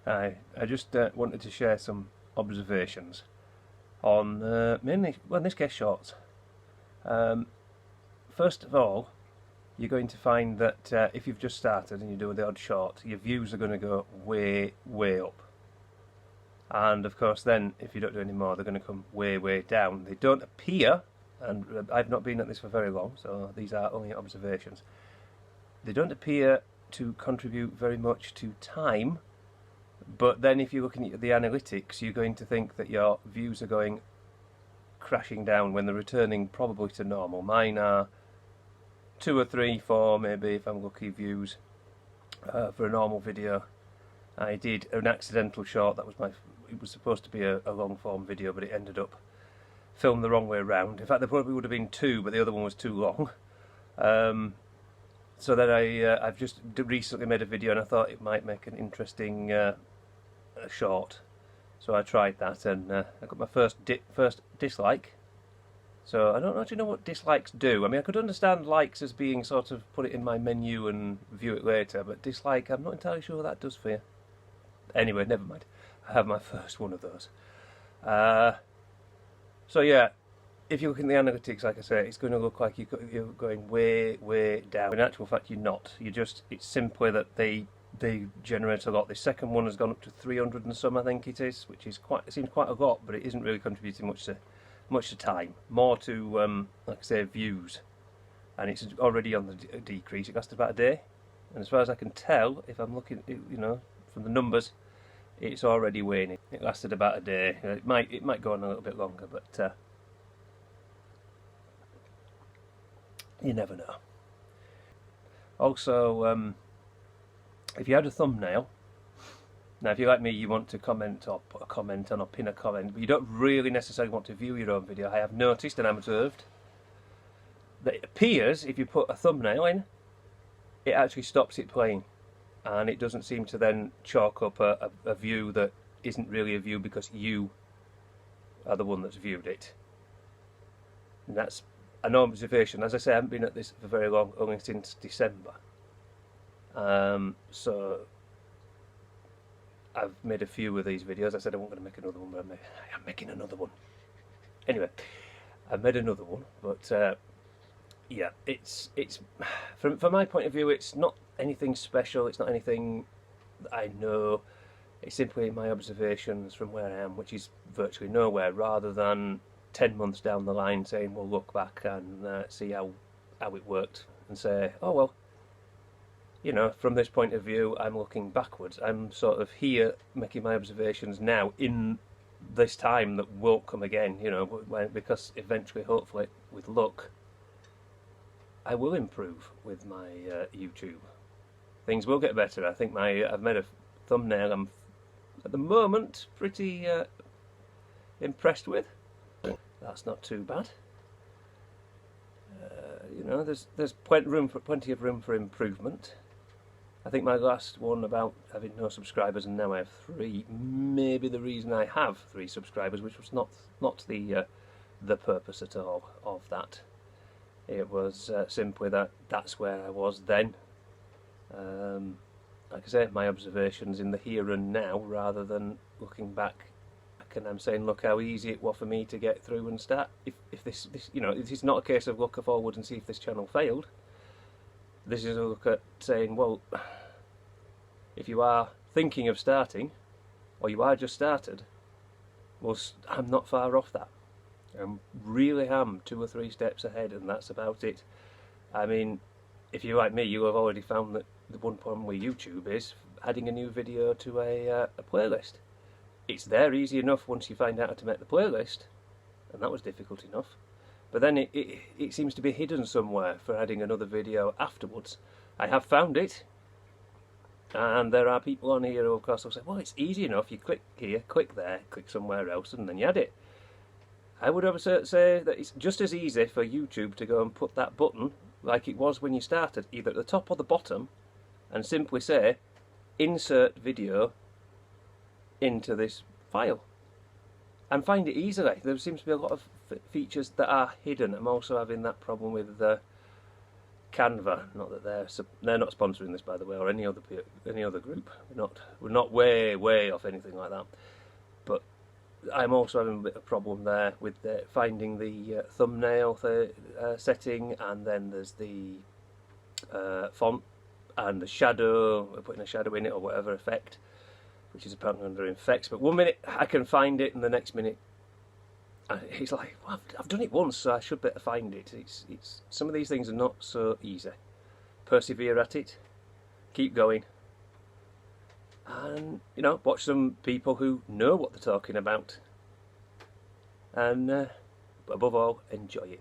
I just wanted to share some observations on mainly, well, in this case, shorts. First of all, you're going to find that if you've just started and you do the odd short, your views are going to go way, way up. And of course then, if you don't do any more, they're going to come way, way down. They don't appear, and I've not been at this for very long, so these are only observations. They don't appear to contribute very much to time, but then if you're looking at the analytics, you're going to think that your views are going crashing down when they're returning probably to normal. Mine are 2 or 3, 4 maybe, if I'm lucky, views for a normal video. I did an accidental short. That was it was supposed to be a long form video, but it ended up filmed the wrong way around. In fact, there probably would have been 2, but the other one was too long. So then I've just recently made a video, and I thought it might make an interesting short. So I tried that, and I got my first dislike. So I don't actually know what dislikes do. I mean, I could understand likes as being sort of put it in my menu and view it later, but dislike, I'm not entirely sure what that does for you. Anyway, never mind. I have my first one of those. So yeah, if you look in the analytics, like I say, it's going to look like you're going way, way down. In actual fact, you're not. It's simply that they generate a lot. The second one has gone up to 300 and some, I think it is, which is it seems quite a lot, but it isn't really contributing much to time. More to, like I say, views. And it's already on the decrease. It lasted about a day, and as far as I can tell, if I'm looking, from the numbers, it's already waning. It lasted about a day. It might go on a little bit longer, but you never know. Also, if you had a thumbnail, now if you're like me, you want to comment or put a comment on or pin a comment, but you don't really necessarily want to view your own video, I have noticed and I'm observed that it appears if you put a thumbnail in, it actually stops it playing, and it doesn't seem to then chalk up a view that isn't really a view because you are the one that's viewed it. And that's an observation. As I say, I haven't been at this for very long, only since December. So I've made a few of these videos. I said I wasn't going to make another one, but I am making another one. Anyway, I made another one, but yeah, it's from my point of view, it's not anything special. It's not anything that I know. It's simply my observations from where I am, which is virtually nowhere, rather than 10 months down the line saying, we'll look back and see how it worked and say, oh well, from this point of view, I'm looking backwards. I'm sort of here making my observations now in this time that won't come again, because eventually, hopefully, with luck, I will improve with my YouTube. Things will get better. I think I've made a thumbnail I'm at the moment pretty impressed with. That's not too bad. There's plenty of room for improvement. I think my last one about having no subscribers, and now I have 3. Maybe the reason I have 3 subscribers, which was not the purpose at all of that. It was simply that's where I was then. Like I say, my observations in the here and now, rather than looking back. And I'm saying, look how easy it was for me to get through and start. If this this is not a case of look forward and see if this channel failed. This is a look at saying, well, if you are thinking of starting, or you are just started, well, I'm not far off that. I really am 2 or 3 steps ahead, and that's about it. I mean, if you're like me, you have already found that the one problem with YouTube is adding a new video to a playlist. It's there easy enough once you find out how to make the playlist, and that was difficult enough. But then it seems to be hidden somewhere for adding another video afterwards. I have found it, and there are people on here who of course will say, well, it's easy enough, you click here, click there, click somewhere else, and then you add it. I would say that it's just as easy for YouTube to go and put that button, like it was when you started, either at the top or the bottom, and simply say, insert video into this file, and find it easily. There seems to be a lot of features that are hidden. I'm also having that problem with Canva. Not that they're not sponsoring this, by the way, or any other group. We're not way off anything like that. But I'm also having a bit of problem there with finding the thumbnail setting, and then there's the font and the shadow, putting a shadow in it or whatever effect, which is apparently under effects. But one minute I can find it, and the next minute it's like, well, I've done it once, so I should better find it. It's some of these things are not so easy. Persevere at it, keep going, and watch some people who know what they're talking about, and above all, enjoy it.